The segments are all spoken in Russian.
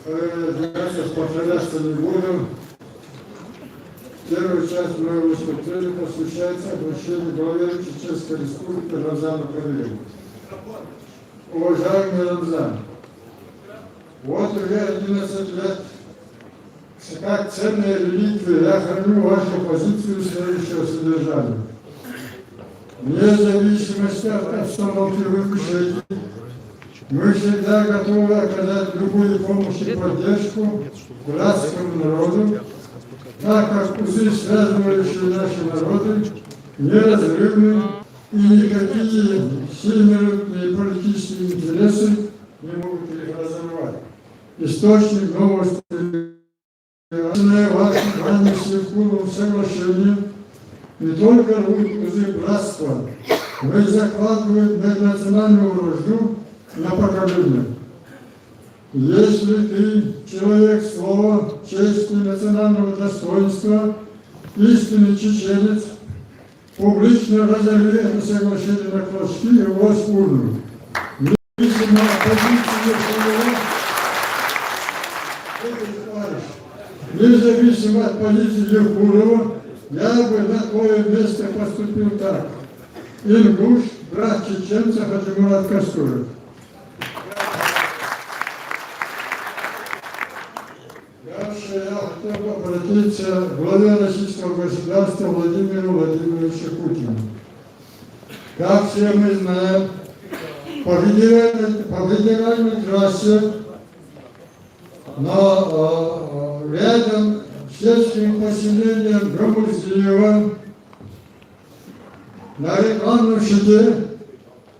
Я повторяться не буду. Первая часть моего выступления посвящается обращению главе Чеченской Республики Рамзану Кадырову. Уважаемый Рамзан, вот уже 11 лет, как ценная реликвия, я храню вашу позицию следующего содержания. Вне зависимости от обстановки выпущения, мы всегда готовы оказать любую помощь и поддержку братскому народу, так как узы, связывающие наши народы, неразрывны, и никакие сильные политические интересы не могут их разорвать. Источник новости, вами с Евкуловым соглашением, не только рвут узы братства, но и закладывают национальную вражду на поколение. Если ты человек слова, чести, национального достоинства, истинный чеченец, публично разорви это соглашение на клочки и его спурну. Независимо от позиции независимо от позиции Евкурова, я бы на твое место поступил так. Ингуш, брат чеченца Хаджимурат Кастуров. Дальше я хотел обратиться к главе российского государства Владимиру Владимировичу Путину. Как все мы знаем, по федеральной трассе, но рядом с сельским поселением Гамузиева на рекламном щите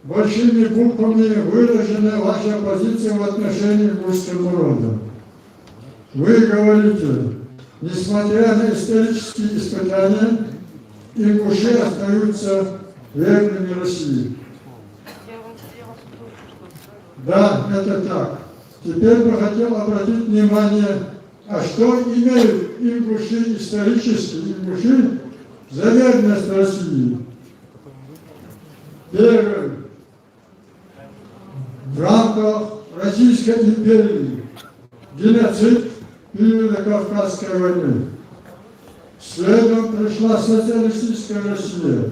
большими буквами выражена ваша позиция в отношении к русскому народу. Вы говорите, несмотря на исторические испытания, ингуши остаются верными России. Да, это так. Теперь бы хотел обратить внимание, а что имеют ингуши исторически, ингуши за верность России? Первое. В рамках Российской империи геноцид периода Кавказской войны. Следом пришла социалистическая Россия.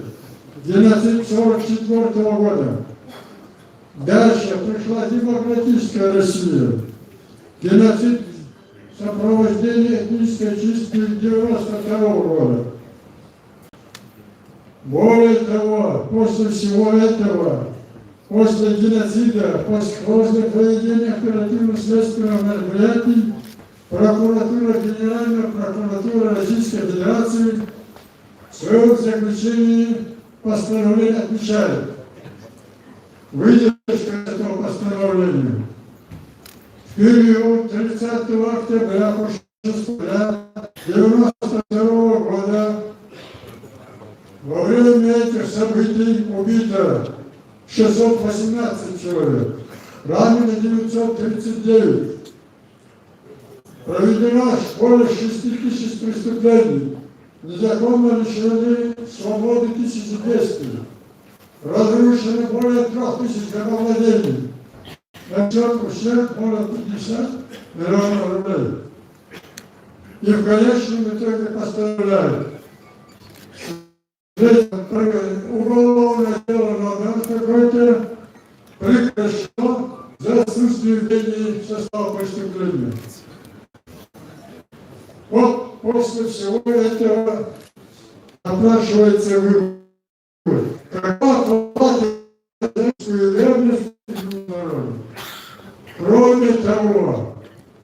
Геноцид 1944 года. Дальше пришла демократическая Россия. Геноцид сопровождения этнической чистки 1992 года. Более того, после всего этого, после геноцида, после сложных проведения оперативно-следственных мероприятий, прокуратура, Генеральная прокуратура Российской Федерации в своем заключении постановление отмечает. Выдержка этого постановления. В период 30 октября по 6 ноября 1992 года во время этих событий убито 618 человек, ранено 939. Проведено более 6 тысяч преступлений, незаконно лишены свободы 1200. Разрушено более 3000 домовладений. Начал ущерб более 50 миллионов рублей. И в конечном итоге постановляют. Уголовное дело номер какое-то прекращено за отсутствием денег в состав преступления. Вот после всего этого напрашивается вывод. Кроме того,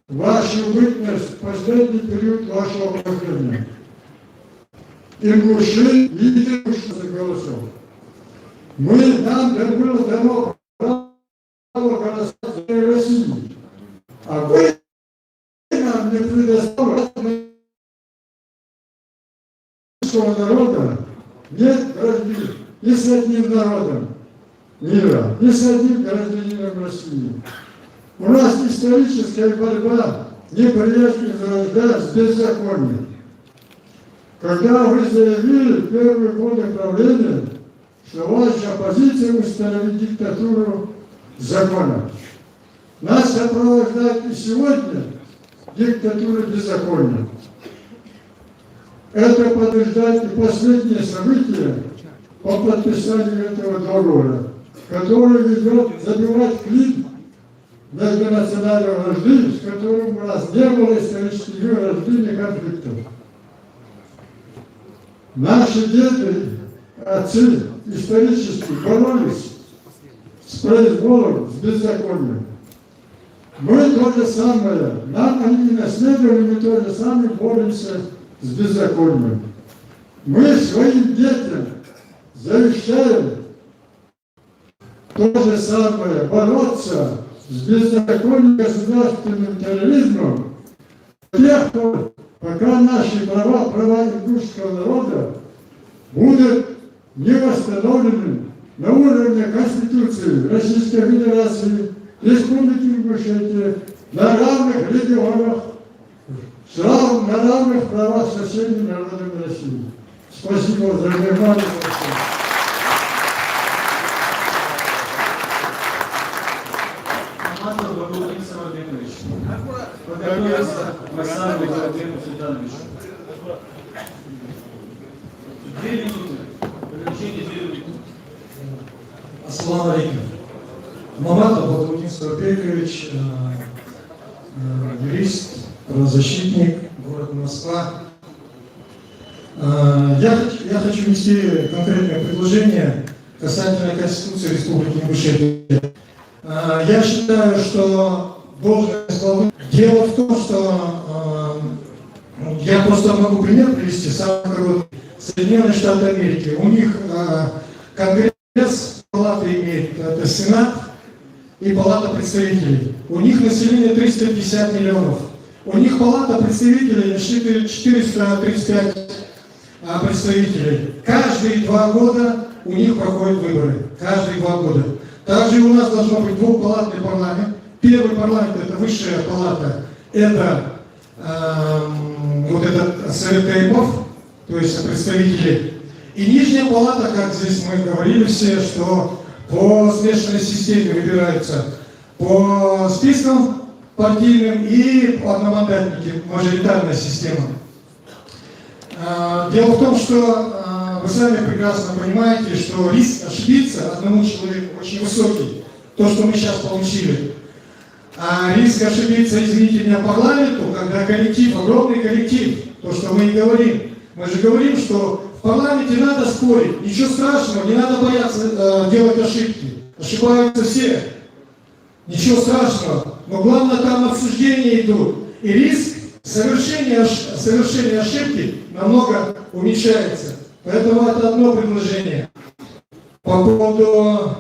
ваша бытность в последний период вашего правления. Ингуши и ингуши за голосов. Нам было дано право голосовать за Россию. А вы нам не предоставили русского народа. Нет вражды ни с одним народом мира, ни с одним гражданином России. У нас историческая борьба неприятных вражда с беззаконием. Когда вы заявили в первые годы правления, что ваша позиция установить диктатуру закона. Нас сопровождает и сегодня диктатуры беззакония. Это подтверждает и последние события по подписанию этого договора, который ведет забивать клин межнациональной вражды, с которым у нас не было исторических вражды и конфликтов. Наши деды, отцы исторически боролись с произволом, с беззаконием. Мы то же самое, нам они наследовали, мы то же самое боремся с беззаконием. Мы своим детям завещаем то же самое, бороться с беззаконием, государственным терроризмом до тех пор, пока наши права, права ингушского народа будут не восстановлены на уровне Конституции Российской Федерации, Республики Ингушетия, на равных регионах, на равных правах со всеми народами России. Спасибо за внимание. Ассаламу алейкум. Маматов Владимир Сарапекович, юрист, правозащитник, город Москва. Я хочу внести конкретное предложение касательно Конституции Республики Ингушетия. Я считаю, что должность главы... Дело в том, что я просто могу пример привести, самый короткий. Соединенные Штаты Америки. У них Конгресс, палата имеет, это Сенат и Палата представителей. У них население 350 миллионов. У них Палата представителей насчитывает 435 представителей. Каждые 2 года у них проходят выборы. Каждые 2 года. Также у нас должно быть двухпалатный парламент. Первый парламент – это высшая палата, это вот этот Совет Каимов, то есть представители. И нижняя палата, как здесь мы говорили все, что по смешанной системе выбираются по спискам партийным и по одномандатнике, мажоритарная система. Дело в том, что вы сами прекрасно понимаете, что риск ошибиться одному человеку очень высокий, то, что мы сейчас получили. А риск ошибиться, извините меня, парламенту, когда коллектив, огромный коллектив, то, что мы и говорим. Мы же говорим, что в парламенте надо спорить, ничего страшного, не надо бояться делать ошибки. Ошибаются все, ничего страшного. Но главное, там обсуждения идут. И риск совершения ошибки намного уменьшается. Поэтому это одно предложение. По поводу,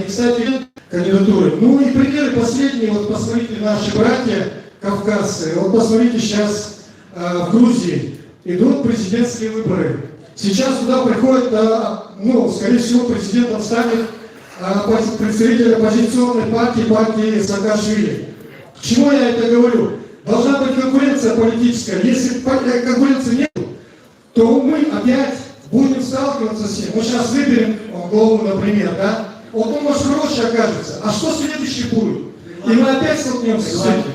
кстати, кандидатуры. Ну и примеры последние, вот посмотрите, наши братья кавказцы, вот посмотрите сейчас в Грузии идут президентские выборы. Сейчас туда приходит, ну, скорее всего, президентом станет представитель оппозиционной партии Саакашвили. К чему я это говорю? Должна быть конкуренция политическая. Если конкуренции нет, то мы опять будем сталкиваться с ним. Мы сейчас выберем главу, например, да? Вот он, может, хороший окажется. А что следующий будет? И мы опять столкнемся с этим.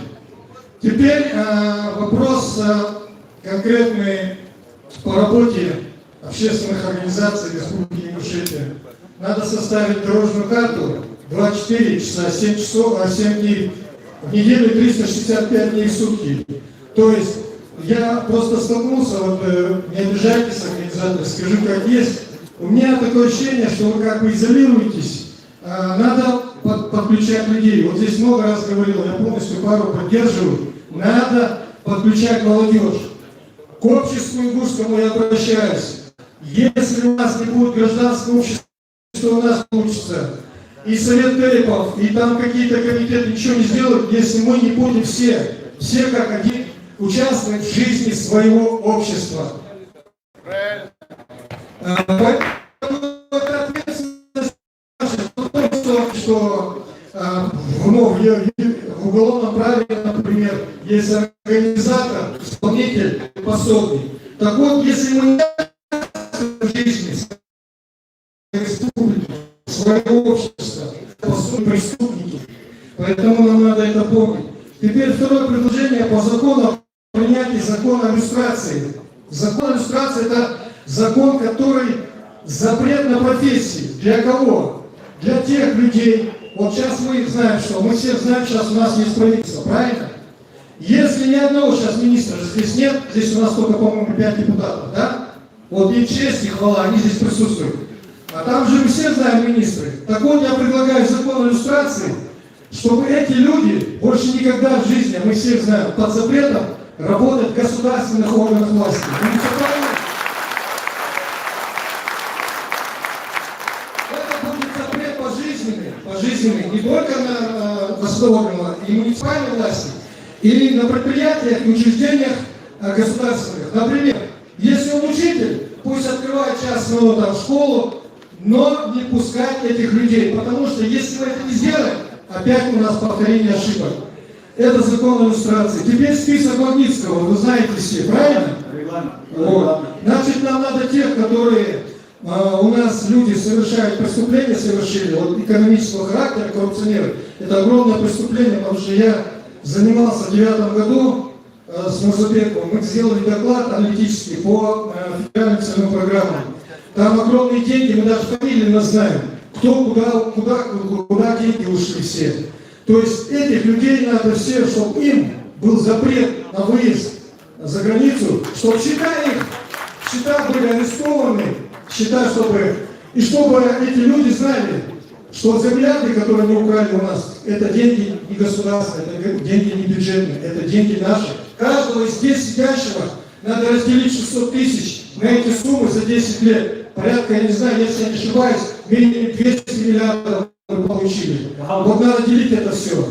Теперь вопрос конкретный по работе общественных организаций Республики Ингушетия. Надо составить дорожную карту 24 часа, 7 часов, 7 дней в неделю, 365 дней в сутки. То есть я просто столкнулся, вот не обижайтесь, организаторы, скажу как есть. У меня такое ощущение, что вы как бы изолируетесь. Надо подключать людей. Вот здесь много раз говорил, я полностью пару поддерживаю. Надо подключать молодежь. К обществу ингушскому я обращаюсь. Если у нас не будет гражданского общества, что у нас получится? И Совет Каипов, и там какие-то комитеты ничего не сделают, если мы не будем все как один участвовать в жизни своего общества. Что в уголовном праве, например, есть организатор, исполнитель, пособник. Так вот, если мы в жизни республики, своего общества, пособники, преступники, поэтому нам надо это помнить. Теперь второе предложение по закону о принятии закона о иллюстрации. Закон о иллюстрации – это закон, который запрет на профессии. Для кого? Для тех людей. Вот сейчас мы знаем, что мы все знаем, сейчас у нас есть правительство, правильно? Если ни одного сейчас министра здесь нет, здесь у нас только, по-моему, 5 депутатов, да? Вот им честь и хвала, они здесь присутствуют. А там же мы все знаем министры. Так вот, я предлагаю закон о иллюстрации, чтобы эти люди больше никогда в жизни, мы все знаем, под запретом работать в государственных органах власти. Это будет запрет пожизненный, не только на государственной и муниципальной власти, или на предприятиях и учреждениях государственных. Например, если он учитель, пусть открывает частную там, школу, но не пускать этих людей, потому что если мы это не сделаем, опять у нас повторение ошибок. Это закон о иллюстрации. Теперь список Магнитского, вы знаете все, правильно? Вот. Значит, нам надо тех, которые у нас люди совершают преступления, совершили, вот экономического характера, коррупционеры. Это огромное преступление, потому что я занимался в 2009 году с Мурзабековым, мы сделали доклад аналитический по федеральным целевым программам. Там огромные деньги, мы даже фамилии знаем, кто куда деньги ушли все. То есть этих людей надо все, чтобы им был запрет на выезд за границу, чтобы счета были арестованы, и чтобы эти люди знали, что миллиарды, которые мы украли у нас, это деньги не государственные, это деньги не бюджетные, это деньги наши. Каждого из здесь сидящего надо разделить 600 тысяч на эти суммы за 10 лет. Порядка, я не знаю, если я не ошибаюсь, минимум 200 миллиардов мы получили. Вот надо делить это все.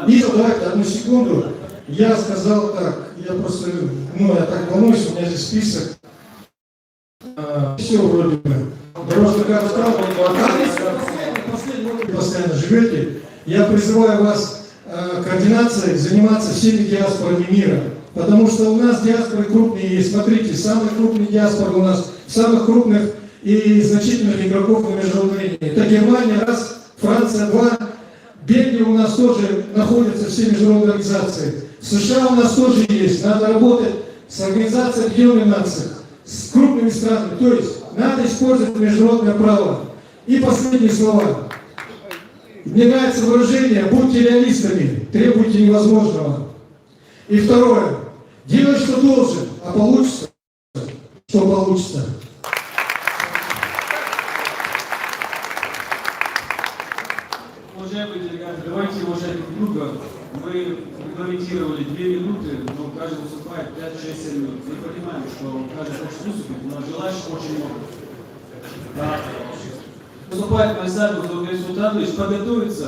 И давайте, одну секунду. Я сказал так, я просто, я так волнуюсь, у меня здесь список. Все вроде бы. Дорожная карта справа, вы постоянно живете. Я призываю вас координацией заниматься всеми диаспорами мира. Потому что у нас диаспоры крупные есть. Смотрите, самые крупные диаспоры у нас, самых крупных и значительных игроков на международной арене. Это Германия, раз, Франция, два. Бельгия у нас тоже находится, все международные организации. США у нас тоже есть. Надо работать с Организацией Объединенных Наций, с крупными странами. То есть надо использовать международное право. И последние слова. Мне нравится выражение «будьте реалистами, требуйте невозможного». И второе. Делай, что должен, а получится, что получится. Уважаемые делегаты, давайте уважать друг друга. Мы регламентировали 2 минуты, но каждый выступает 5-6 минут. Мы понимаем, что каждый хочет выступить, но желающих очень много. Да. Выступает Майсаров Зургайсут Анатольевич, подготовиться.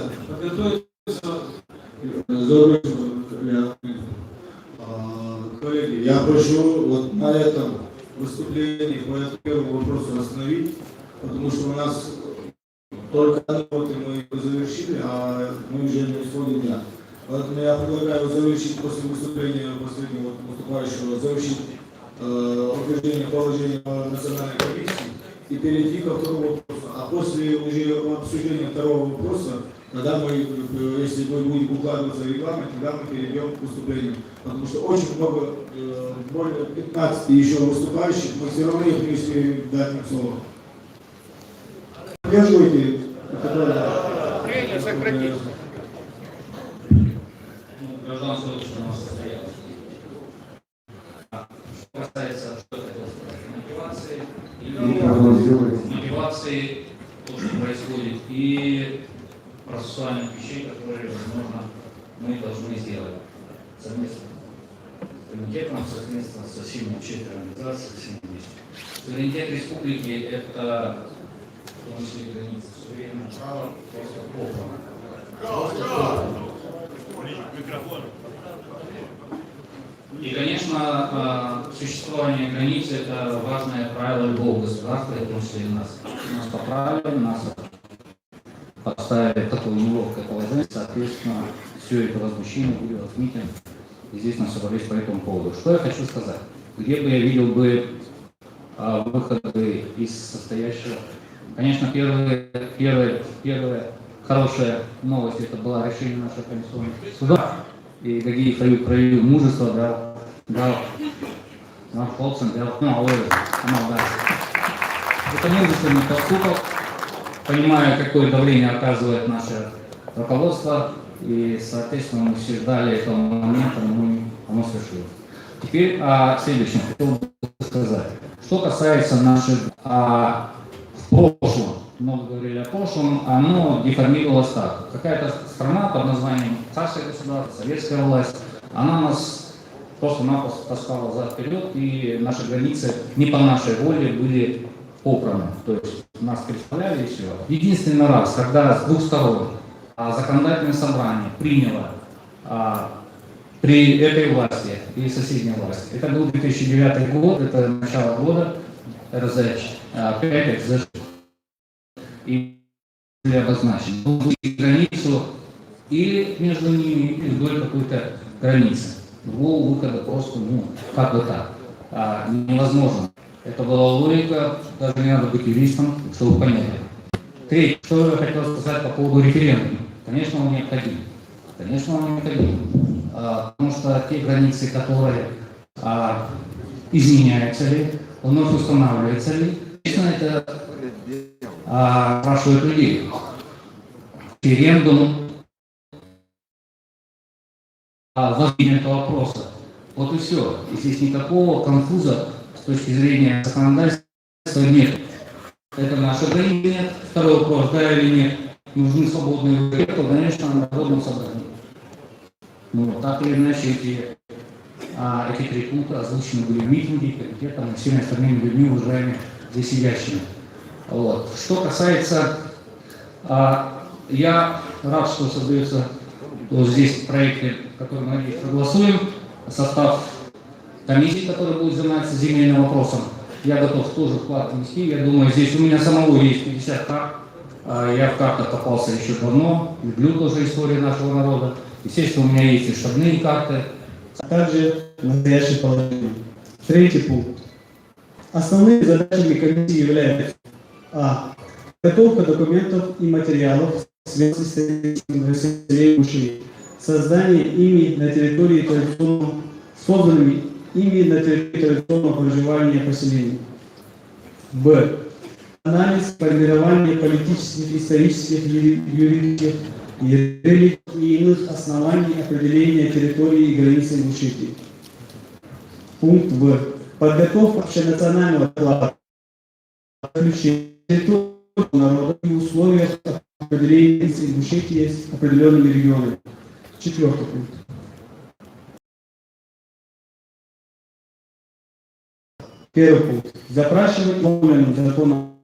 Коллеги, я прошу вот на этом выступлении по этому первому вопросу остановить, потому что у нас только работы мы завершили, а мы уже не исходим дня. Поэтому я предлагаю завершить после выступления последнего выступающего, завершить утверждение положения национальной комиссии и перейти ко второму вопросу. А после уже обсуждения второго вопроса, тогда мы, если мы будем укладываться в регламент, тогда мы перейдем к выступлению. Потому что очень много, более 15 еще выступающих, мы все равно их не успеем дать им слово. Поддерживайте. Гражданство у нас состоялось. Что касается мотивации, то, что происходит, и процессуальных вещей, которые, возможно, мы должны сделать совместно с комитетом, совместно со всеми общественными организациями, со всеми вместе. Суверенитет республики – это, в том числе, границы суверенного права, просто полное. И, конечно, существование границ – это важное правило любого государства, и в том числе и нас. Нас поправили, нас поставили в такое неловкое положение, соответственно, все это возмущение вылилось в митинг, и здесь нас собрались по этому поводу. Что я хочу сказать? Где бы я видел бы выходы из состоящего? Конечно, первая хорошая новость – это было решение нашего Конституционного суда и какие проявил мужество, дал хлопцам, это мужественный поступок, понимая, какое давление оказывает наше руководство, и, соответственно, мы все ждали этого момента, но оно свершилось. Теперь о следующем хотел бы сказать. Что касается наших в прошлом, много говорили о прошлом, оно деформировалось так. Какая-то страна под названием царское государство, советская власть, она нас просто-напросто таскала взад-вперед, и наши границы не по нашей воле были попраны. То есть нас представляли и все. Единственный раз, когда с двух сторон законодательное собрание приняло при этой власти и соседней власти, это был 2009 год, это начало года, РЗ-5, и обозначен. Границу или между ними, или вдоль какой-то границы. Другого выхода просто, как бы так, невозможно. Это была логика, даже не надо быть юристом, чтобы понять. Третье, что я хотел сказать по поводу референдума. Конечно, он необходим. Конечно, он необходим. Потому что те границы, которые изменяются ли, вновь устанавливаются ли, естественно, это спрашивают людей. Референдум, возникновение этого вопроса. Вот и все. И здесь никакого конфуза с точки зрения законодательства нет. Это наше мнение нет. Второй вопрос, да или нет. Нужны свободные выборы, то, конечно, на народном собрании. Так или иначе, эти три пункта озвучены были в митинге, комитетом и всеми остальными людьми, уважаемыми здесь сидящими. Вот. Что касается, я рад, что создается вот здесь в проекте, который мы надеюсь проголосуем, состав комиссии, который будет заниматься земельным вопросом. Я готов тоже вклад внести. Я думаю, здесь у меня самого есть 50 карт. Я в картах копался еще давно, люблю тоже историю нашего народа. Естественно, у меня есть и штабные карты. Также настоящее положение. Третий пункт. Основными задачами комиссии являются подготовка документов и материалов, связанных с историческим населением Уши, создание ими на территории созданными ими на территории традиционного проживания поселений. Б. Анализ формирования политических, исторических, юридических и иных оснований определения территории и границы Ингушетии. Пункт В. Подготовка общенационального доклада о территории народа и условиях определения Ингушетии с определенными регионами. Четвертый пункт. Первый пункт. Запрашивать в законном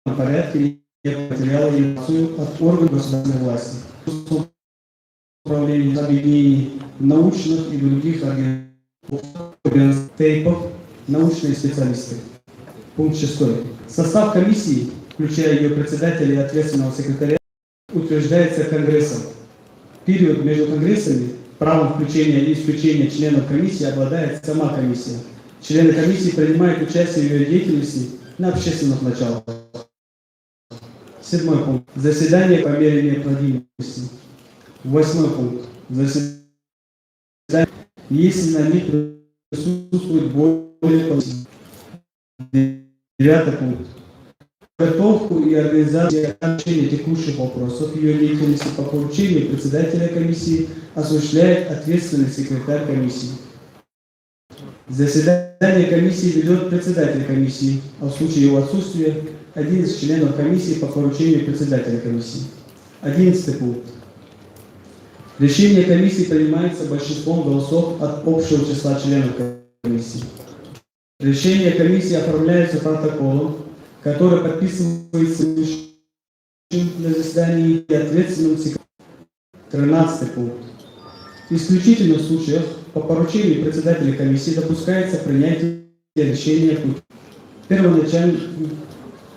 порядке материалы и информацию от органов государственной власти, управления, объединений, научных и других организаций, тейпов, научные специалисты. Пункт 6. Состав комиссии, включая ее председателя и ответственного секретаря, утверждается Конгрессом. В период между Конгрессами правом включения и исключения членов комиссии обладает сама комиссия. Члены комиссии принимают участие в ее деятельности на общественных началах. 7 пункт. Заседание по мере необходимости. 8 пункт. Заседание, если на них присутствует более половины. 9 пункт. Подготовку и организацию решения текущих вопросов ее деятельности по поручению председателя комиссии осуществляет ответственный секретарь комиссии. Заседание комиссии ведет председатель комиссии, а в случае его отсутствия один из членов комиссии по поручению председателя комиссии. 11 пункт. Решение комиссии принимается большинством голосов от общего числа членов комиссии. Решение комиссии оформляется протоколом, который подписывается на заседании и ответственным секретарем. 13 пункт. В исключительных случаях по поручению председателя комиссии допускается принятие решения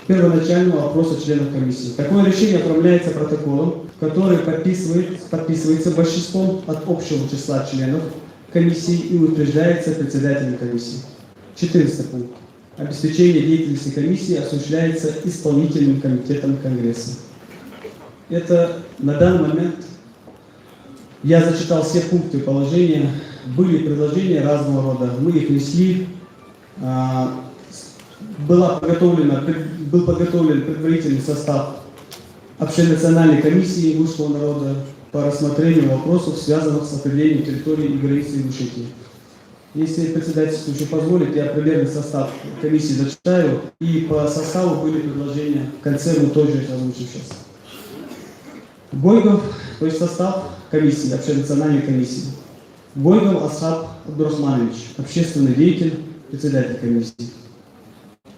первоначального опроса членов комиссии. Такое решение оформляется протоколом, который подписывается большинством от общего числа членов комиссии и утверждается председателем комиссии. 14 пункт. Обеспечение деятельности комиссии осуществляется исполнительным комитетом Конгресса. Это на данный момент Я зачитал все пункты положения. Были предложения разного рода. Мы их внесли. Был подготовлен предварительный состав общенациональной комиссии русского народа по рассмотрению вопросов, связанных с определением территории и границы Ингушетии. Если председательство еще позволит, я примерный состав комиссии зачитаю, и по составу были предложения в конце, мы тоже их озвучим сейчас. Гойгов, то есть состав комиссии, общенациональной комиссии. Гойгов Асхаб Абдурахманович, общественный деятель, председатель комиссии.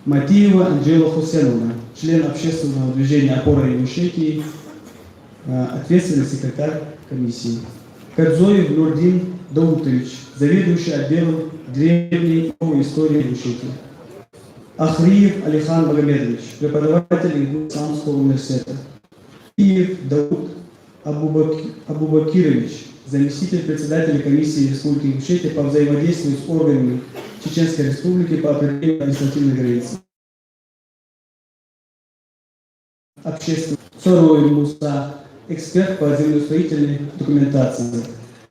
Матиева Анджела Хусеновна, член общественного движения «Опора Ингушетии», ответственный секретарь комиссии. Кадзоев Нурдин Даутович, заведующий отделом древней истории Ингушетии. Ахриев Алихан Магомедович, преподаватель Исламского университета. Иев Дауд Абубакирович, заместитель председателя комиссии Республики Ингушетия по взаимодействию с органами Чеченской Республики по определению административной границы. Общественный. Цороев Муса, эксперт по землеустроительной документации.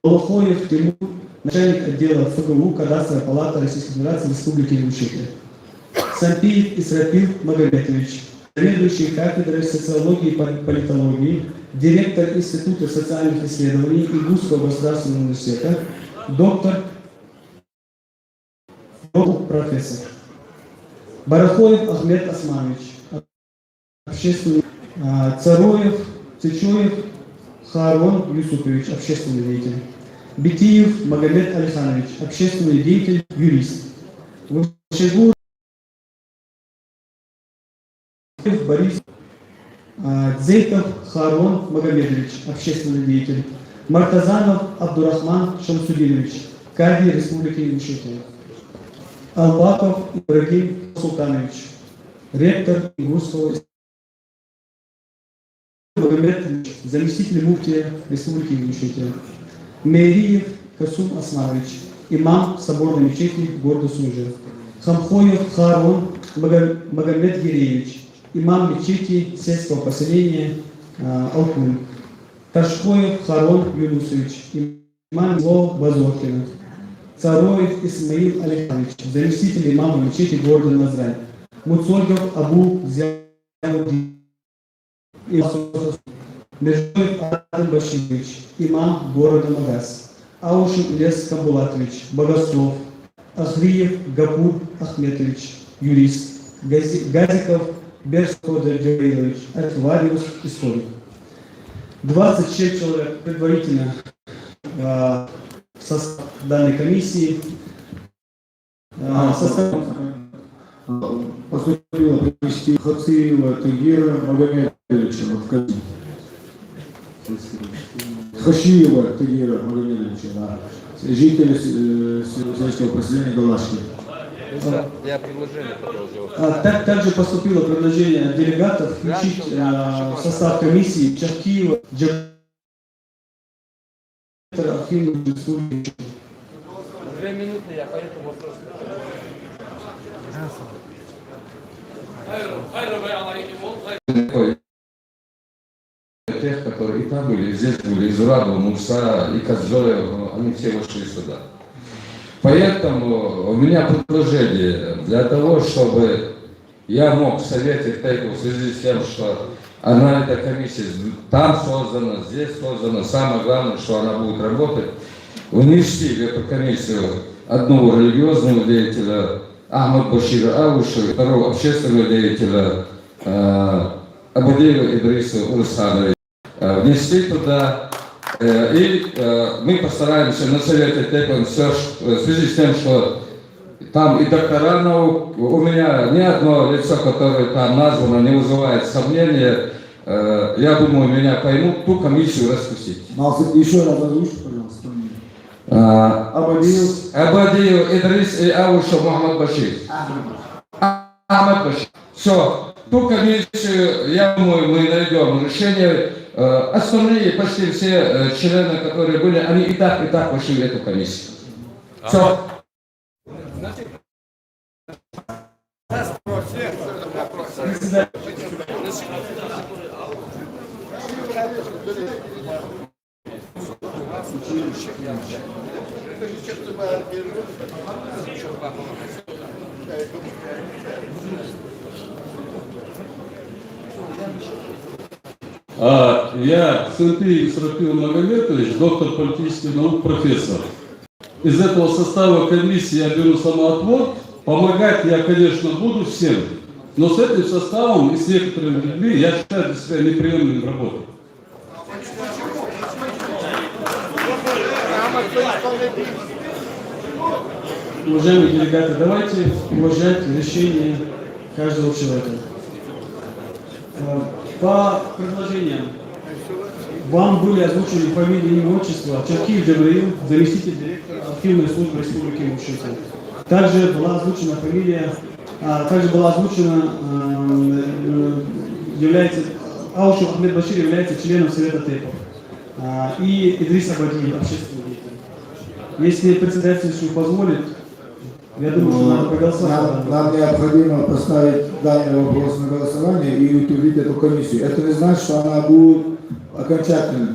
Лохоев Тимур, начальник отдела ФГУ Кадастровой палаты Российской Федерации Республики Ингушетия. Сампиев Исрапил Магометович, заведующий кафедрой социологии и политологии, директор Института социальных исследований Игусского государственного университета, доктор, профессор. Барахоев Ахмед Османович, общественный. Цароев, Цичоев Харон Юсупович, общественный деятель. Битиев Магомед Алиханович, общественный деятель, юрист. Вышегур Борис. Дзейтов Харон Магомедович, общественный деятель. Мартазанов Абдурахман Шамсудинович, кади Республики Ингушетия. Албаков Ибрагим Султанович, ректор Игусского Магомедович, заместитель муфтия Республики Ингушетия. Мериев Касум Османович, имам соборной мечети города Суджа. Хамхоев Харун Магомед Гиреевич, имам мечети сельского поселения Алтун. Ташхоев Харун Юнусович, имам Зло Базокина. Цароев Исмаил Александрович, заместитель имама мечети города Назрань. Муцольгов Абу Зяудин. Межоев Адам Баширович, имам города Магаз. Аушин Ильяс Камбулатович, богослов. Ахриев Гапур Ахметович, юрист. Газиков Берсхода Джавилович, архивариус, историк. 26 человек предварительно в состав данной комиссии. Поступило привести Хациева Тагира Магомедовича в комиссию. Хашиева Тагира Магомедовича, да, житель сельского поселения Галашки. Я предложение продолжил. Также поступило предложение делегатов включить в состав комиссии Чахкиева, Архивную республику. 2 минуты, я поэтому вопрос. Тех, которые и там были, и здесь были, из Урадова, Муса, и Кадзоев, они все вышли сюда. Поэтому у меня предложение для того, чтобы я мог в Совете ТЭКу в связи с тем, что она, эта комиссия, там создана, здесь создана, самое главное, что она будет работать, внести в эту комиссию одного религиозного деятеля Ахмад Башира Ауша, второго общественного деятеля Абадеева Идриса Урсановича. Внести туда, и мы постараемся на Совете ТЭК, в связи с тем, что там и доктора наук, у меня ни одно лицо, которое там названо, не вызывает сомнения, я думаю, меня поймут, ту комиссию распустить. Еще раз озвучьте, пожалуйста. Абадеев Идрис и Ауша Мухаммад Башир. Ахмад Башир. Все, ту комиссию, я думаю, мы найдем решение. Основные почти все члены, которые были, они и так вошли в эту комиссию. Все. Я Сенты Исрафил Магометович, доктор политических наук, профессор. Из этого состава комиссии я беру самоотвод. Помогать я, конечно, буду всем, но с этим составом и с некоторыми людьми я считаю для себя неприемлемым работать. Уважаемые делегаты, давайте уважать решение каждого человека. По предложениям вам были озвучены фамилии, имя, отчество. Чаркиев Джабраил, заместитель директора архивной службы Республики Ингушетия. Также была озвучена фамилия, Аушев Ахмед Башир является членом Совета ТЭПов. И Идрис Абади, общественный деятель. Если председательство позволит, я думаю, что надо проголосовать. Нам необходимо поставить данный вопрос на голосование и утвердить эту комиссию. Это не значит, что она будет окончательной.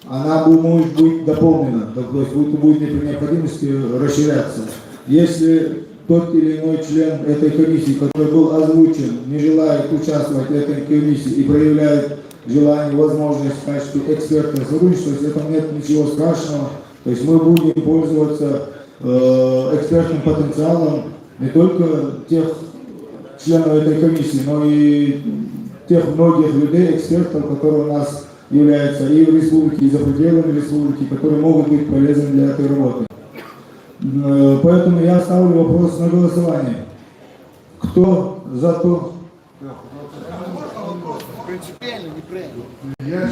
Она может быть дополнена, то есть будет при необходимости расширяться. Если тот или иной член этой комиссии, который был озвучен, не желает участвовать в этой комиссии и проявляет желание, возможность в качестве эксперта сотрудничать, в этом нет ничего страшного. То есть мы будем пользоваться экспертным потенциалом не только тех членов этой комиссии, но и тех многих людей, экспертов, которые у нас являются и в республике, и за пределами республики, которые могут быть полезны для этой работы. Поэтому я ставлю вопрос на голосование. Кто за то? Я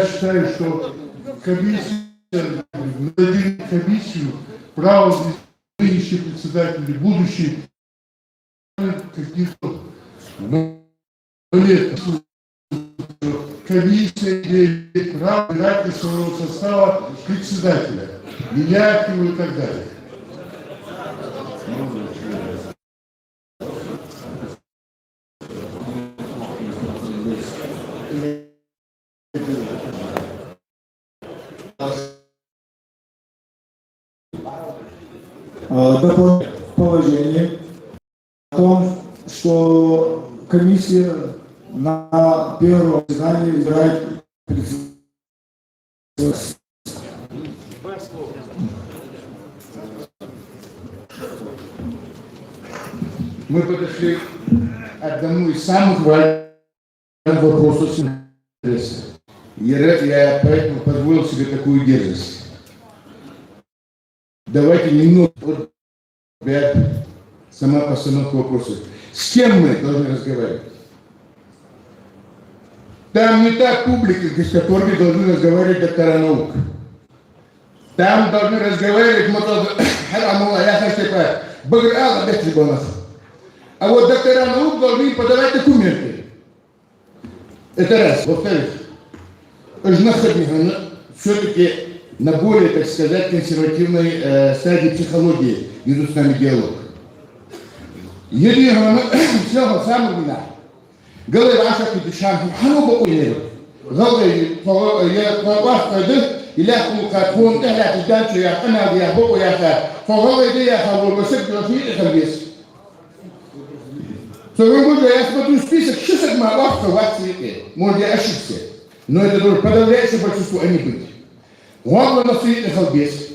считаю, что комиссия, наделить комиссию, право нынешний председатель, будущий, каких-то лет. Комиссия имеет право выбирать из своего состава председателя, менять его и так далее. Положение о том, что комиссия на первом заседании избирает Мы подошли к одному из самых важных вопросов интереса. Я поэтому позволил себе такую дерзость. Давайте немного сама постановка вопроса. С кем мы должны разговаривать? Там не та публика, с которой должны разговаривать доктора наук. Там должны разговаривать а вот доктора наук должны подавать документы. Это раз. Во-вторых, все-таки на более, так сказать, консервативной стадии психологии ведут с нами диалог. Единого всего самого вина. Говорит, Ашаки Душан, Хануба Уилер. Говорит, я поварка, или Ахмукатун, Эхля Тиданчу, я Ханад, я Богу, я Фоговый, я Хаву, Васик, Графит, Хавес. В своем году я смотрю список, 60 мавах в акции, может, я ошибся. Но это тоже подавляющее большинство, они быть. Он на свете Хавес.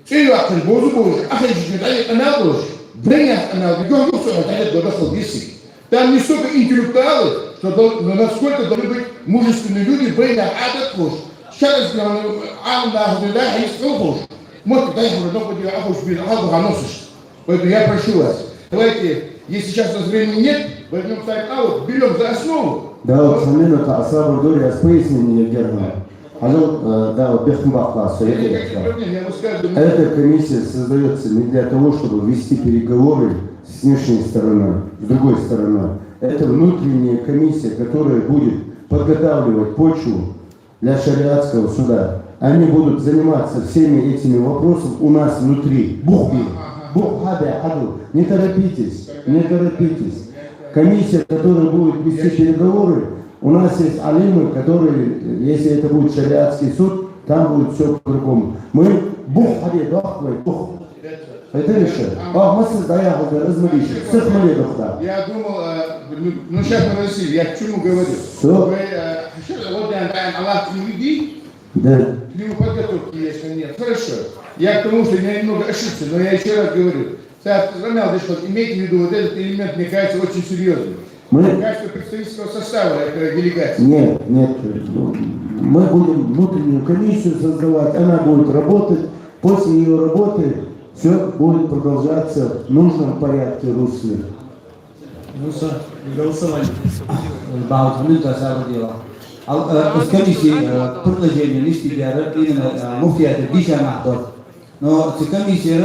И я хочу Богу, а хочу сказать, она тоже. Бреня, она ведет, что это до Хавеси. Там не столько интеллектуалы, что насколько должны быть мужественные люди, Бреня, а это тоже. Сейчас я говорю, Аллах, да, есть тоже. Может, дай ему родного дела, а хочешь быть, а носишь. Поэтому я прошу вас, давайте, если сейчас у нас времени нет, возьмем тайм-аут, берем за основу. Да, вот минута, особо доля с пояснением Германа. Да, вот Бехмбахласу. Эта комиссия создается не для того, чтобы вести переговоры с внешней стороной, с другой стороной. Это внутренняя комиссия, которая будет подготавливать почву для шариатского суда. Они будут заниматься всеми этими вопросами у нас внутри. Не торопитесь, не торопитесь. Комиссия, которая будет вести переговоры, У нас есть алимы, которые, если это будет шариатский суд, там будет все по-другому. Мы это решили. Мы создаем размерища. Я думал, ну сейчас мы Василий, я к чему говорю? Вы, Аллах людей, да. К нему подготовки есть, нет. Хорошо. Я к тому, что я немного ошибся, но я еще раз говорю. Имейте в виду, вот этот элемент, мне кажется, очень серьезный. Мне кажется, представительского состава этой делегации. Нет. Мы будем внутреннюю комиссию создавать, она будет работать. После ее работы все будет продолжаться в нужном порядке, русле. Голосование. Из комиссии предложения лишь именно муфтиата Биша Махдор. Но комиссия,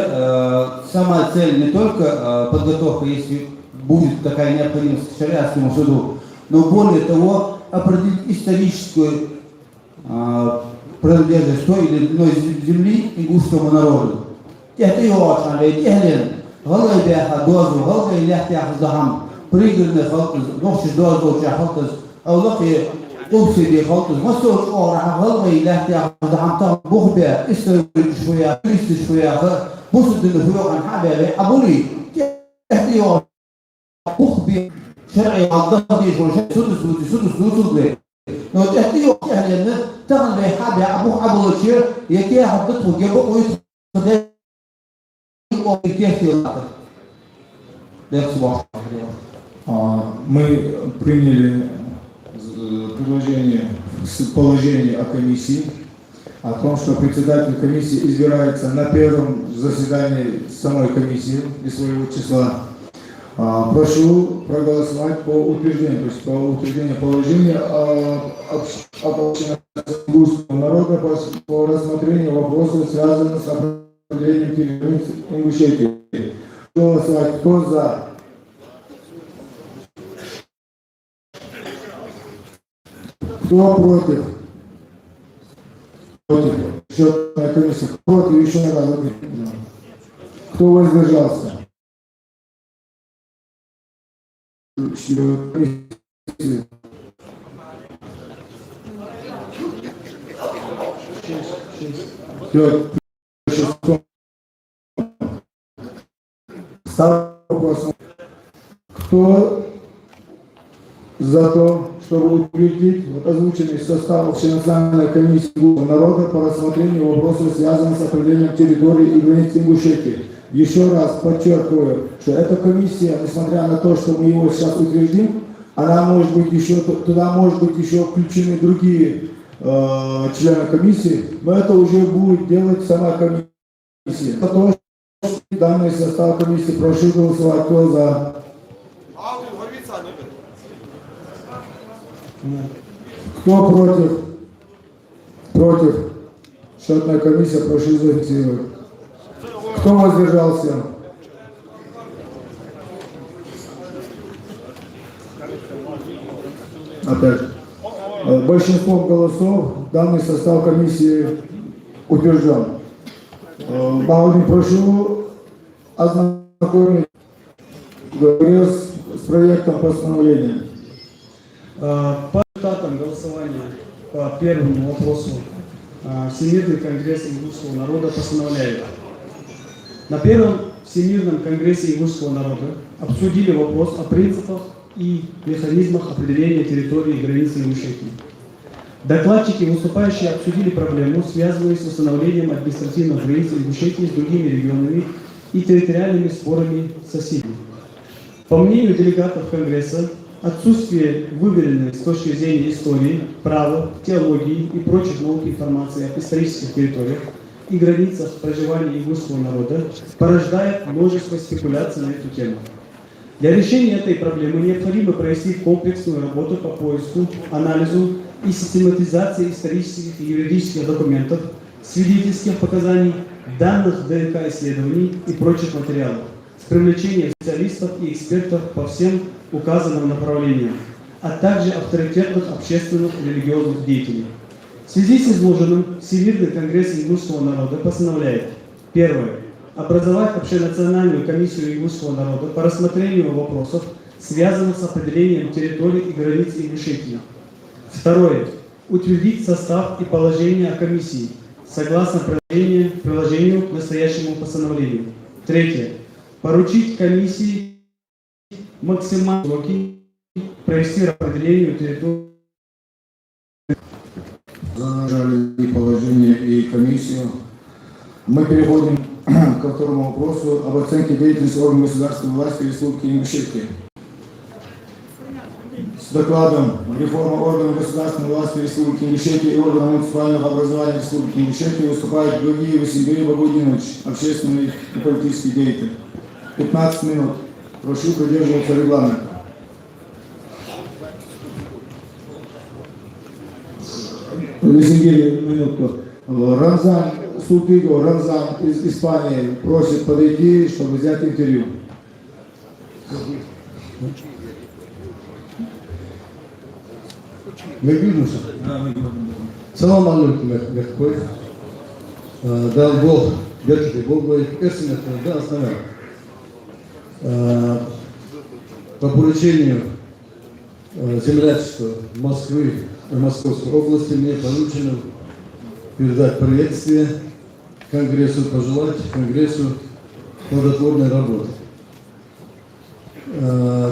сама цель не только подготовка, если будет такая необходимость к шариатскому суду, но более того, определить историческую принадлежность той или иной земли ингушскому народу. Это и очень, ведь Эхлин, Галайбяха, Дозу, Галайляхтяха, Захам, пригородных, Нохши Дозу, Чахалтас, Аулахи, Тупсиди, Халтас, Масур, Ораха, Галайляхтяха, Захам, Тах, Бухбя, Историк швоя, Кристи швоя, Бусудин, Хуйохан, Хабяли, Абули, это и очень, Бухби, Шарай, Алдахи, Судус, но это и очень, Таган, Хабя, Абулачир, Якия, Хабдату, Гебу, Мы приняли предложение положение о комиссии, о том, что председатель комиссии избирается на первом заседании самой комиссии из своего числа. Прошу проголосовать по утверждению, то есть по утверждению положения о ингушского народа по рассмотрению вопросов, связанных с определением территории Ингушетии. Голосовать кто за? Кто против? Против. Счетная комиссия. Против еще раз. Кто воздержался? Ставлю вопрос. Кто за то, чтобы утвердить озвученный состав Общенациональной комиссии народа по рассмотрению вопросов, связанных с определением территории и границ Ингушетии? Еще раз подчеркиваю, что эта комиссия, несмотря на то, что мы его сейчас утвердим, она может быть еще, туда может быть еще включены другие члены комиссии, но это уже будет делать сама комиссия. Потому что данный состав комиссии, прошу голосовать, кто за. Кто против? Против. Счетная комиссия, прошу зафиксировать. Кто воздержался? Опять. Большинством голосов данный состав комиссии утвержден. Багалдин, прошу ознакомить с проектом постановления. По результатам голосования по первому вопросу Всемирный конгресс ингушского народа постановляет. На первом Всемирном конгрессе ингушского народа обсудили вопрос о принципах и механизмах определения территории и границы Ингушетии. Докладчики, выступающие, обсудили проблему, связанную с установлением административных границ Ингушетии с другими регионами и территориальными спорами соседей. По мнению делегатов Конгресса, отсутствие выверенной с точки зрения истории, права, теологии и прочих наук информации об исторических территориях и границах проживания ингушского народа порождает множество спекуляций на эту тему. Для решения этой проблемы необходимо провести комплексную работу по поиску, анализу и систематизации исторических и юридических документов, свидетельских показаний, данных ДНК-исследований и прочих материалов с привлечением специалистов и экспертов по всем указанным направлениям, а также авторитетных общественных и религиозных деятелей. В связи с изложенным Всемирный конгресс ингушского народа постановляет: первое. Образовать общенациональную комиссию ингушского народа по рассмотрению вопросов, связанных с определением территории и границ Ингушетии. Второе. Утвердить состав и положение комиссии согласно приложению к настоящему постановлению. Третье. Поручить комиссии максимальные сроки провести распределение территории. Задержали и положение, и комиссию. Мы переходим ко второму вопросу об оценке деятельности органов государственной власти Республики Ингушетия. С докладом реформа органов государственной власти Республики Ингушетия и органов муниципального образования Республики Ингушетия выступает Гургиев Сергей Багудинович, общественный и политический деятель. 15 минут. Прошу придерживаться регламента. Извините, минутку. Рамзан Султыго, Рамзан из Испании просит подойти, чтобы взять интервью. Салам алейкум, Мехкой. Да, Бог, Бог, Бог, Эрсинет, да, основная. По поручению землячества Москвы и Московской области мне поручено передать приветствие Конгрессу, пожелать Конгрессу плодотворной работы.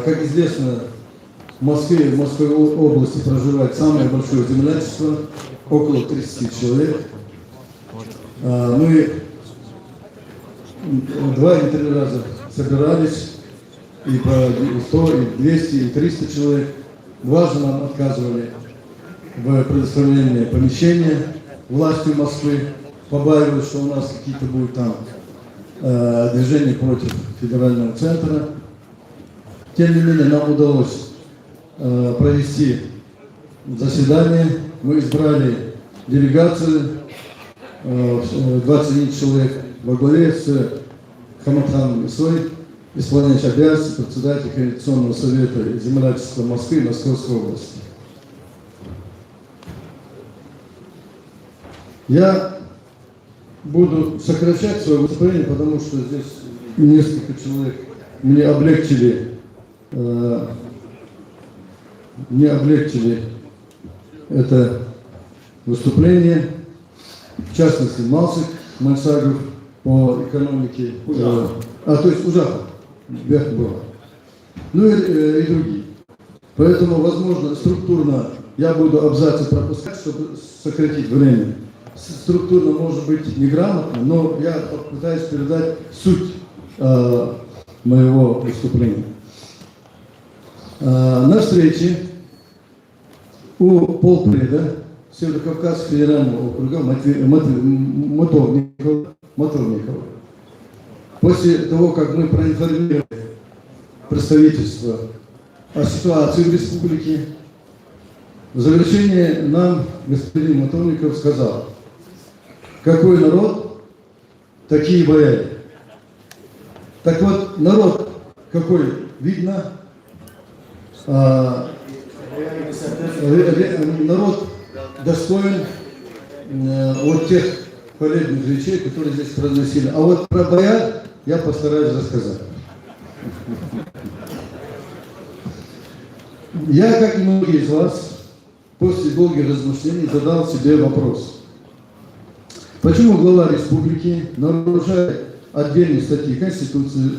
Как известно, в Москве и в Московской области проживает самое большое землячество, около 30 человек. Мы 2 или 3 раза собирались, и по 100, и 200, и 300 человек. Дважды нам отказывали в предоставлении помещения властью Москвы, побаиваясь, что у нас какие-то будут там движения против федерального центра. Тем не менее, нам удалось провести заседание. Мы избрали делегацию 21 человек во главе с Хаматханом Исой, исполняющий обязанности председателя Координационного совета землячества Москвы и Московской области. Я буду сокращать свое выступление, потому что здесь несколько человек мне облегчили это выступление, в частности Малсик Мансагов по экономике, то есть Ужахов, Бехбова, ну и другие. Поэтому, возможно, структурно я буду абзацы пропускать, чтобы сократить время. Структурно может быть неграмотно, но я попытаюсь передать суть моего выступления. На встрече у полпреда Северокавказского федерального округа Мотовникова, после того, как мы проинформировали представительство о ситуации в республике, в завершение нам господин Мотовников сказал: какой народ, такие бояре. Так вот, народ какой видно, народ достоин вот тех хвалебных речей, которые здесь произносили. А вот про бояр я постараюсь рассказать. Я, как и многие из вас, после долгих размышлений задал себе вопрос. Почему глава республики нарушает отдельные статьи Конституции?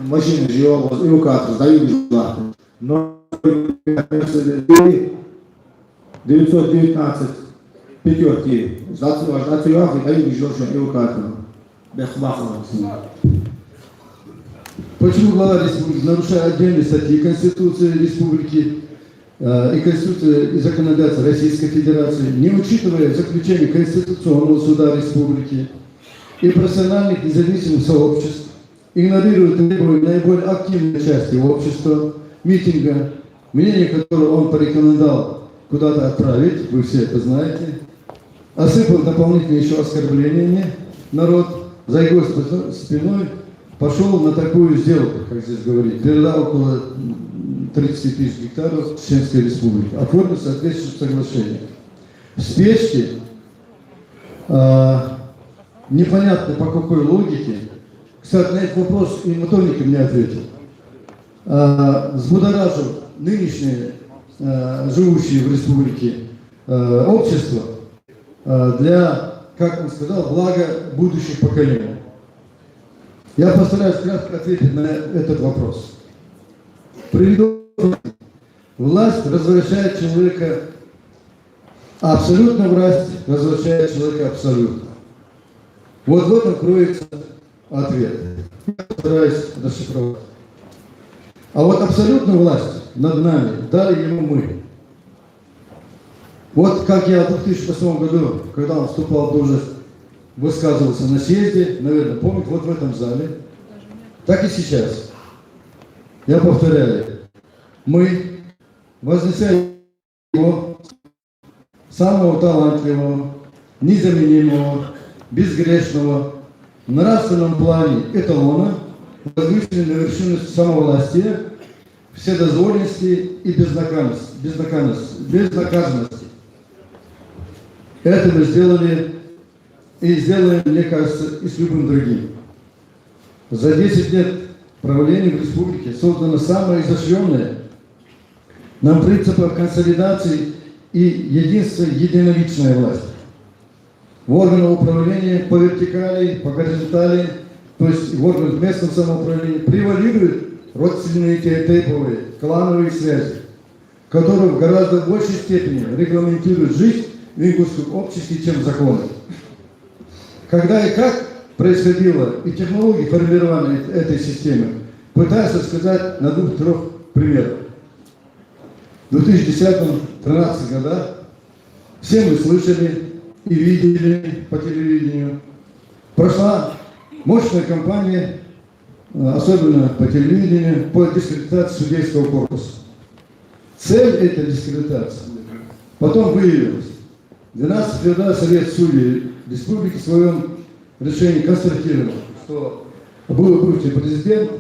Машины живут, эвакуатор, сдают бесплатно. Но 919 пятерки, отсюда дают еще эвакуатор. Почему глава республики, нарушая отдельные статьи Конституции республики и Конституции и законодательства Российской Федерации, не учитывая заключение Конституционного суда республики и профессиональных независимых сообществ, игнорирует требования наиболее активной части общества, митинга, мнение которого он порекомендовал куда-то отправить, вы все это знаете, осыпал дополнительно еще оскорблениями народ, за его спиной пошел на такую сделку, как здесь говорит, передал около 30 тысяч гектаров Чеченской Республики, оформил соответствующее соглашение. В спешке, непонятно по какой логике, кстати, на этот вопрос и Мотовников мне ответил, взбудоражил нынешнее живущее в республике общество для, как он сказал, блага будущих поколений. Я постараюсь кратко ответить на этот вопрос. Приведу. Власть возвращает человека, абсолютно власть возвращает человека абсолютно. Вот в этом кроется ответ. Я постараюсь расшифровать. А вот абсолютную власть над нами дали ему мы. Вот как я в 2008 году, когда он вступал в должность, высказывался на съезде, наверное, помните, вот в этом зале, так и сейчас. Я повторяю, мы, вознеся его, самого талантливого, незаменимого, безгрешного, в нравственном плане эталона, возвышены на вершину самовластия, вседозволенности и безнаказанности. Это мы сделали и сделаем, мне кажется, и с любым другим. За 10 лет правления в республике создана самая изощренная на принципах консолидации и единства единоличная власть. В органах управления по вертикали, по горизонтали, то есть в органах местного самоуправления превалируют родственные тейповые, клановые связи, которые в гораздо большей степени регламентируют жизнь в ингушском обществе, чем законы. Когда и как происходило и технологии формирования этой системы, пытаюсь рассказать на 2-3 примерах. В 2010-2013 годах все мы слышали и видели по телевидению. Прошла мощная кампания, особенно по телевидению, по дискредитации судейского корпуса. Цель этой дискредитации потом выявилась. 12 февраля Совет судей республики в своем решении констатировал, что бывший президент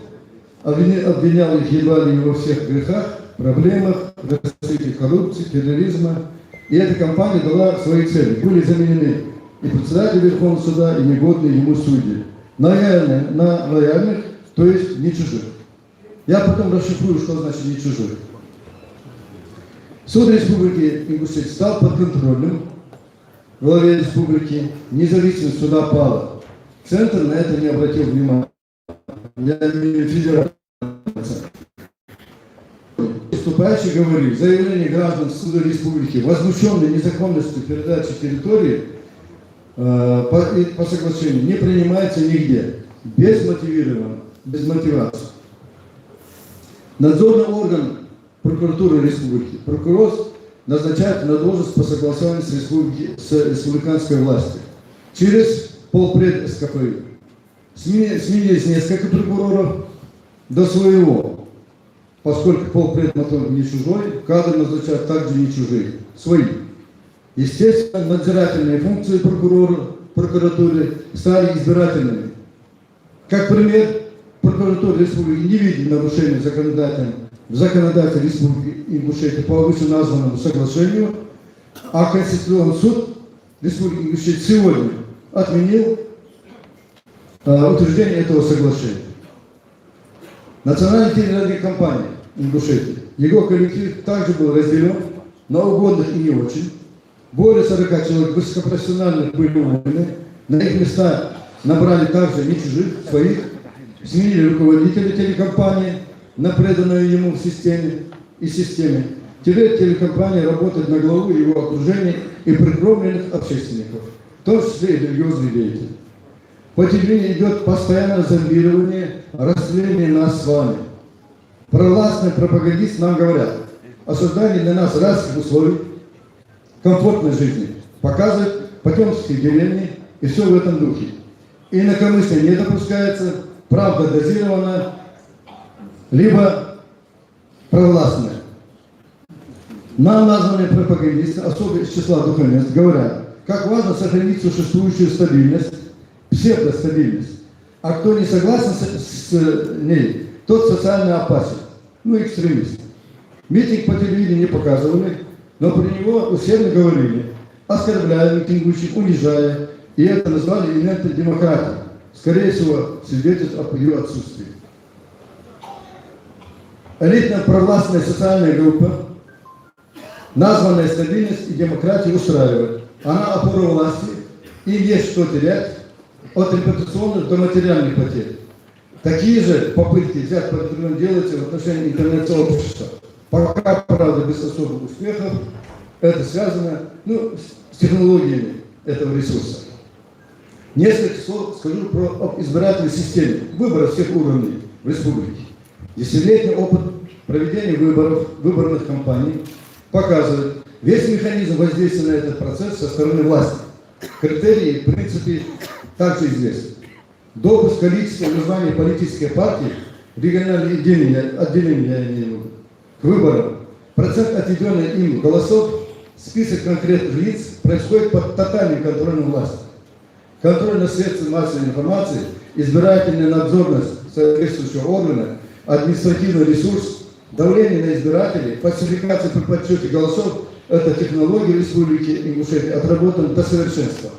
обвинял их едва ли не во всех грехах, проблемах, расстреле коррупции, терроризма. И эта кампания дала свои цели. Были заменены и председатель Верховного суда, и негодные ему судьи. На лояльных, то есть не чужих. Я потом расшифрую, что значит не чужих. Суд Республики Ингушетия стал подконтрольным главе республики, независимость суда пала. Центр на это не обратил внимания. Я имею федеральный. Выступающий говорит, заявление граждан суда республики, возмущенные незаконностью передачи территории по соглашению, не принимается нигде, без мотивации. Надзорный орган прокуратуры республики, прокурор назначает на должность по согласованию с республиканской властью через полпред СКПИ. Сменились несколько прокуроров до своего, поскольку полпред не чужой, кадры назначают также не чужие, свои. Естественно, надзирательные функции прокуратуры стали избирательными. Как пример, прокуратура республики не видит нарушений в законодательстве республики Ингушетия по вышеназванному соглашению, а Конституционный суд республики Ингушетия сегодня отменил утверждение этого соглашения. Национальная телерадиокомпания Ингушетии, его коллектив также был разделен на угодных и не очень. Более 40 человек высокопрофессиональных были уволены, на их места набрали также не чужих, своих, сменили руководителя телекомпании на преданную ему системе. Теперь телекомпания работает на главу его окружения и прикормленных общественников, в том числе и религиозных деятелей. По телевидению идет постоянное зомбирование, растление нас с вами. Провластные пропагандисты нам говорят о создании для нас райских условий, комфортной жизни, показывают потемские деревни и все в этом духе. Инакомыслие не допускается, правда дозирована, либо провластная. Нам названные пропагандисты, особенно из числа духовенств, говорят, как важно сохранить существующую стабильность, псевдостабильность. А кто не согласен с ней, тот социально опасен, экстремист. Митинг по телевидению не показывали, но про него усердно говорили, оскорбляя митингующих, унижая, и это назвали элементом демократии. Скорее всего, свидетельствует об ее отсутствии. элитная провластная социальная группа, названная стабильность и демократия, устраивает. Она опора власти, им есть что терять от репутационных до материальных потерь. Такие же попытки взять под контроль делаются в отношении интернет-сообщества. Пока, правда, без особых успехов. Это связано с технологиями этого ресурса. Несколько слов скажу про избирательную систему выборов всех уровней в республике. Десятилетний опыт проведения выборных кампаний показывает весь механизм воздействия на этот процесс со стороны власти. Критерии, в принципе, также известны. Допуск количества названий политической партии, региональные отделения, я имею в виду, к выборам, процент отведенных им голосов, список конкретных лиц происходит под тотальным контролем власти. Контроль над средствами массовой информации, избирательная надзорность соответствующего органа, административный ресурс, давление на избирателей, фальсификация при подсчете голосов – это технологии республики Ингушетия отработаны до совершенства.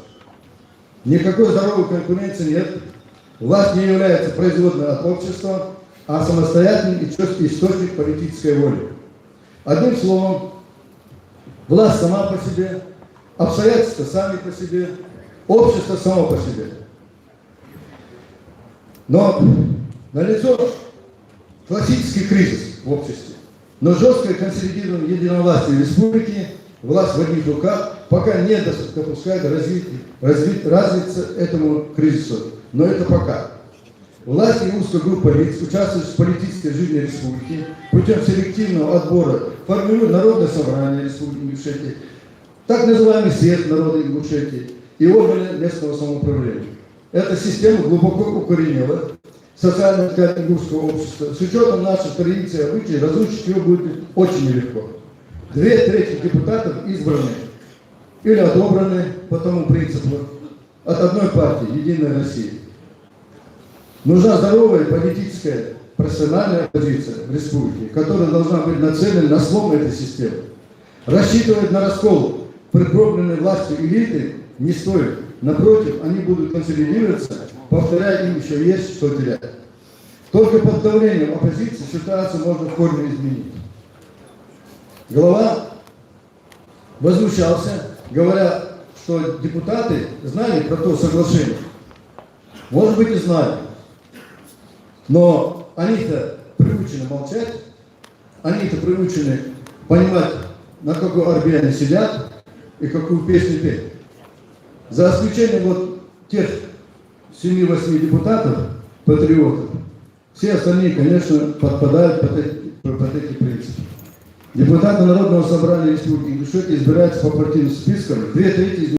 Никакой здоровой конкуренции нет. Власть не является производной от общества, а самостоятельный и четкий источник политической воли. Одним словом, власть сама по себе, обстоятельства сами по себе, общество само по себе. Но налицо классический кризис в обществе. Но жесткое консолидирование единовластия республики, власть в одних руках, пока не допускает развиться этому кризису. Но это пока. Власть и узкая группа лиц, участвующих в политической жизни республики, путем селективного отбора формируют Народное собрание Республики Ингушетия, так называемый съезд народа Ингушетии и органы местного самоуправления. Эта система глубоко укоренила социальную ткань ингушского общества. С учетом наших традиций и обычаев разрушить ее будет очень нелегко. 2/3 депутатов избраны или отобраны по тому принципу от одной партии «Единая Россия». Нужна здоровая политическая профессиональная оппозиция в республике, которая должна быть нацелена на слом этой системы. Рассчитывать на раскол прикормленной властью элиты не стоит. Напротив, они будут консолидироваться, повторяя, им еще есть что терять. Только под давлением оппозиции ситуацию можно в корне изменить. Глава возмущался, говоря, что депутаты знали про то соглашение. Может быть, и знали. Но они-то приучены молчать, они-то приучены понимать, на какой арбе они сидят и какую песню петь. За исключением вот тех 7-8 депутатов, патриотов, все остальные, конечно, подпадают под эти принципы. Депутаты Народного собрания Республики Ингушетия избираются по партийным спискам, 2/3 из них,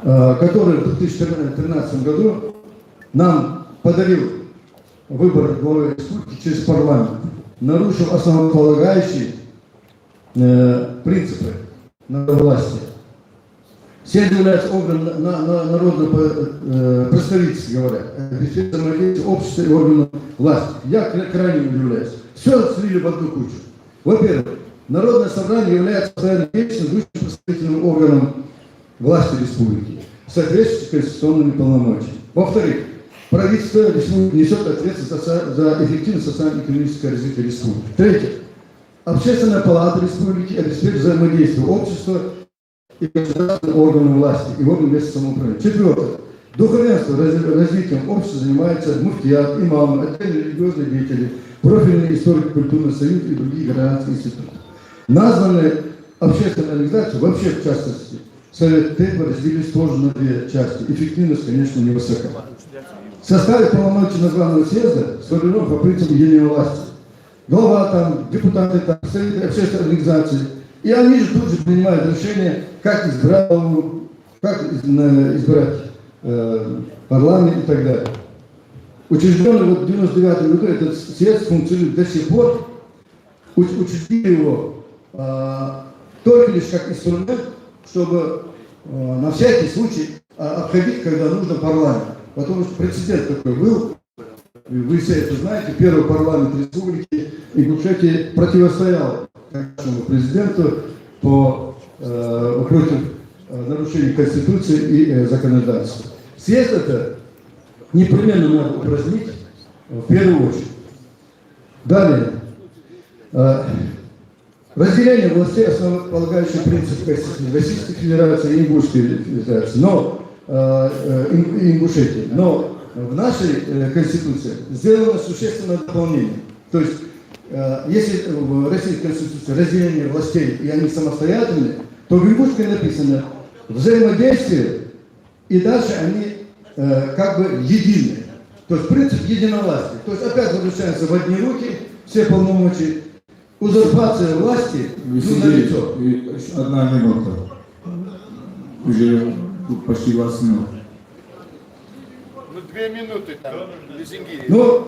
которые в 2013 году нам подарил выбор главы республики через парламент, нарушил основополагающие принципы народовластия. Все являются органом народного представительства, говорят, взаимодействие общества и органов власти. Я крайне удивляюсь. Все слили в одну кучу. Во-первых, Народное собрание является постоянно действующим высшим представительным органом власти республики, соответствующим конституционными полномочиями. Во-вторых, правительство республики несет ответственность за эффективное социально-экономическое развитие республики. В-третьих, Общественная палата республики обеспечивает взаимодействие общества и государственных органов власти и органов местного самоуправления. Четвертое. Духовенство развитием общества занимается муфтият, имамы, отдельные религиозные деятели, профильный историко-культурный союз и другие гражданские институты. Названные общественные организации, вообще в частности, Совет ТЭПа разделились тоже на две части. Эффективность, конечно, невысока. В составе полномочий названного съезда сформирован по принципу единой власти. Глава там, депутаты там, советы общественной организации. И они же тут же принимают решение, как избрать парламент и так далее. Учрежденный вот в 1999 году этот съезд функционирует до сих пор. Учредили его только лишь как инструмент, чтобы на всякий случай обходить, когда нужно парламент. Потому что прецедент такой был, вы все это знаете, первый парламент республики Ингушетии противостоял нашему президенту против нарушения Конституции и законодательства. Съезд это непременно надо упразднить в первую очередь. Далее. Разделение властей – основополагающий принцип Конституции Российской Федерации и Ингушской Федерации, Ингушетии. Но в нашей Конституции сделано существенное дополнение. То есть, если в Российской Конституции разделение властей и они самостоятельны, то в Ингушской написано взаимодействие, и дальше они как бы едины. То есть принцип единовластия. То есть опять возвращаются в одни руки все полномочия. Узурпация власти налицо. Одна минута. Уже почти 20 минут. Ну, 2 минуты там, Лизингири. Ну,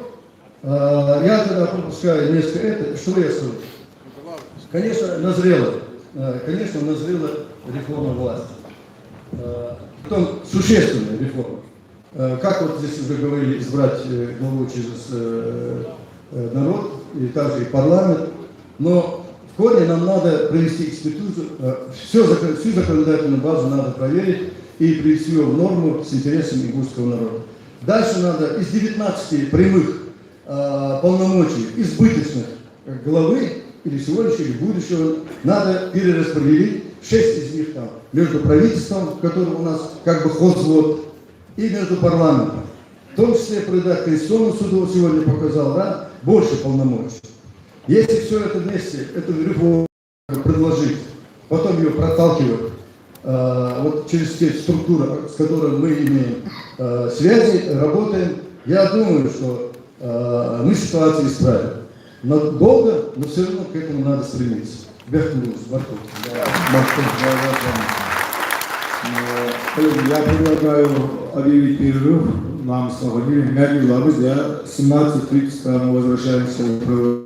я тогда пропускаю несколько это. Что я скажу? Конечно, назрела реформа власти. Потом существенная реформа. Как вот здесь уже говорили, избрать главу через народ, и также и парламент. Но в корне нам надо провести экспертизу, всю законодательную базу надо проверить и привести ее в норму с интересами ингушского народа. Дальше надо из 19 прямых полномочий, избыточных главы, или сегодняшнего, или будущего, надо перераспределить 6 из них там, между правительством, которое у нас как бы хозвод, и между парламентом. В том числе придать Конституционному суду, сегодня показал, да, больше полномочий. Если все это вместе, эту реформу предложить, потом ее проталкивать вот через те структуры, с которыми мы имеем связи, работаем, я думаю, что мы ситуацию исправим. Но долго, но все равно к этому надо стремиться. Я предлагаю объявить перерыв. Нам свободили. 17:30 мы возвращаемся в